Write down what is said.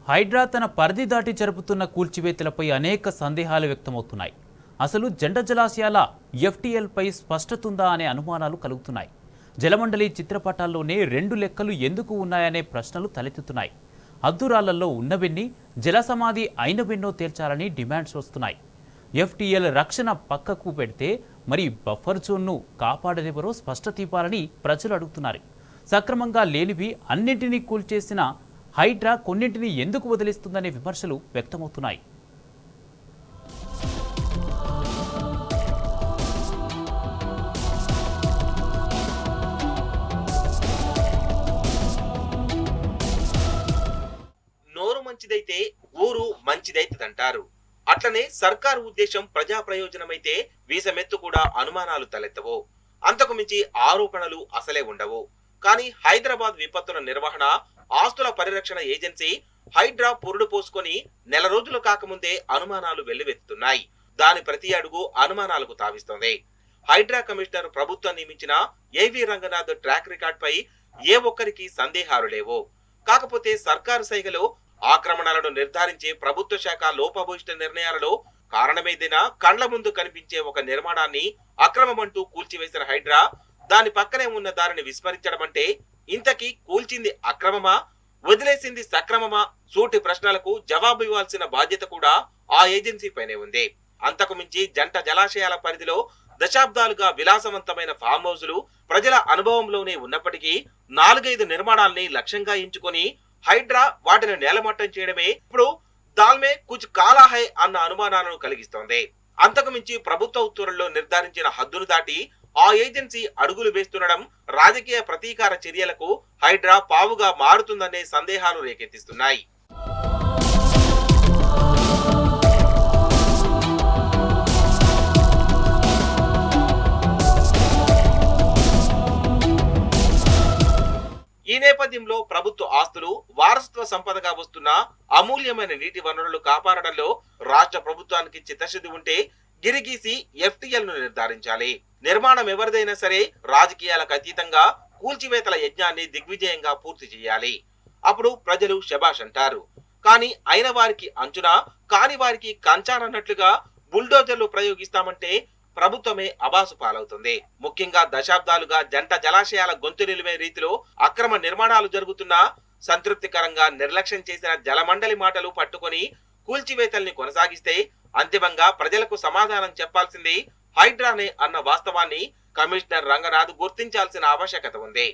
హైడ్రా తన పరిధి దాటి జరుపుతున్న కూల్చివేతలపై అనేక సందేహాలు వ్యక్తమవుతున్నాయి. అసలు జంట జలాశయాల ఎఫ్టీఎల్పై స్పష్టతుందా అనే అనుమానాలు కలుగుతున్నాయి. జలమండలి చిత్రపటాల్లోనే రెండు లెక్కలు ఎందుకు ఉన్నాయనే ప్రశ్నలు తలెత్తుతున్నాయి. హద్దురాళ్లలో ఉన్నవెన్ని, జలసమాధి అయినవెన్నో తేల్చాలని డిమాండ్స్ వస్తున్నాయి. ఎఫ్టీఎల్ రక్షణ పక్కకు పెడితే మరి బఫర్ జోన్ను కాపాడనివరో స్పష్టత ఇవ్వాలని ప్రజలు అడుగుతున్నారు. సక్రమంగా లేనివి అన్నింటినీ కూల్చేసిన హైడ్రా కొన్నింటిని ఎందుకు వదిలిస్తుందనే విమర్శలు వ్యక్తమవుతున్నాయి. నోరు మంచిదైతే ఊరు మంచిదైతదంటారు. అట్లనే సర్కారు ఉద్దేశం ప్రజా ప్రయోజనమైతే వీసమెత్తు కూడా అనుమానాలు తలెత్తవు. అంతకు మించి ఆరోపణలు అసలే ఉండవు. కానీ హైదరాబాద్ విపత్తుల నిర్వహణ ఆస్తుల పరిరక్షణ ఏజెన్సీ హైడ్రా పురుడు పోసుకొని నెల రోజులు కాకముందే అనుమానాలు వెల్లువెత్తుతున్నాయి. దాని ప్రతి అడుగు అనుమానాలకు తావిస్తోంది. హైడ్రా కమిషనర్ ప్రభుత్వం నియమించిన ఏవి రంగనాథ్ ట్రాక్ రికార్డ్ పై ఏ ఒక్కరికి సందేహాలు లేవు. కాకపోతే సర్కారు సైగలో ఆక్రమణలను నిర్ధారించే ప్రభుత్వ శాఖ లోపభూయిష్ట నిర్ణయాలలో కారణమేదైనా కండ్ల ముందు కనిపించే ఒక నిర్మాణాన్ని అక్రమమంటూ కూల్చివేసిన హైడ్రా దాని పక్కనే ఉన్న దారిని విస్మరించడం అంటే ఇంతకీ కూల్చింది అక్రమమా, వదిలేసింది సక్రమమా? సూటి ప్రశ్నలకు జవాబు ఇవ్వాల్సిన బాధ్యత కూడా ఆ ఏజెన్సీ పైనే ఉంది. అంతకు మించి జంట జలాశయాల పరిధిలో దశాబ్దాలుగా విలాసవంతమైన ఫామ్ హౌజులు ప్రజల అనుభవంలోనే ఉన్నప్పటికీ 4-5 నిర్మాణాల్ని లక్ష్యంగా ఎంచుకొని హైడ్రా వాటిని నేలమట్టం చేయడమే ఇప్పుడు దాల్మే కుచ్ కాలా హై అన్న అనుమానాలను కలిగిస్తోంది. అంతకు మించి ప్రభుత్వ ఉత్తర్వుల్లో నిర్ధారించిన హద్దును దాటి ఆ ఏజెన్సీ అడుగులు వేస్తుండడం రాజకీయ ప్రతీకార చర్యలకు హైడ్రా పావుగా మారుతుందనే సందేహాలు రేకెత్తిస్తున్నాయి. ఈ నేపథ్యంలో ప్రభుత్వ ఆస్తులు వారసత్వ సంపదగా వస్తున్న అమూల్యమైన నీటి వనరులు కాపాడడంలో రాష్ట్ర ప్రభుత్వానికి చిత్తశుద్ధి ఉంటే గిరిగీసి ఎఫ్టీఎల్ ను నిర్ధారించాలి. నిర్మాణం ఎవరిదైనా సరే రాజకీయాలకు అతీతంగా కూల్చివేతల యజ్ఞాన్ని దిగ్విజయంగా పూర్తి చేయాలి. అప్పుడు ప్రజలు శబాష్ అంటారు. కానీ అయిన వారికి అంచునా, కాని వారికి కంచానన్నట్లుగా బుల్డోజర్లు ప్రయోగిస్తామంటే ప్రభుత్వమే అబాసు పాలవుతుంది. ముఖ్యంగా దశాబ్దాలుగా జంట జలాశయాల గొంతు నిలిమే రీతిలో అక్రమ నిర్మాణాలు జరుగుతున్నా సంతృప్తికరంగా నిర్లక్ష్యం చేసిన జలమండలి మాటలు పట్టుకొని కూల్చివేతల్ని కొనసాగిస్తే అంతిమంగా ప్రజలకు సమాధానం చెప్పాల్సింది హైడ్రానే అన్న వాస్తవాన్ని కమిషనర్ రంగనాథ్ గుర్తించాల్సిన ఆవశ్యకత ఉంది.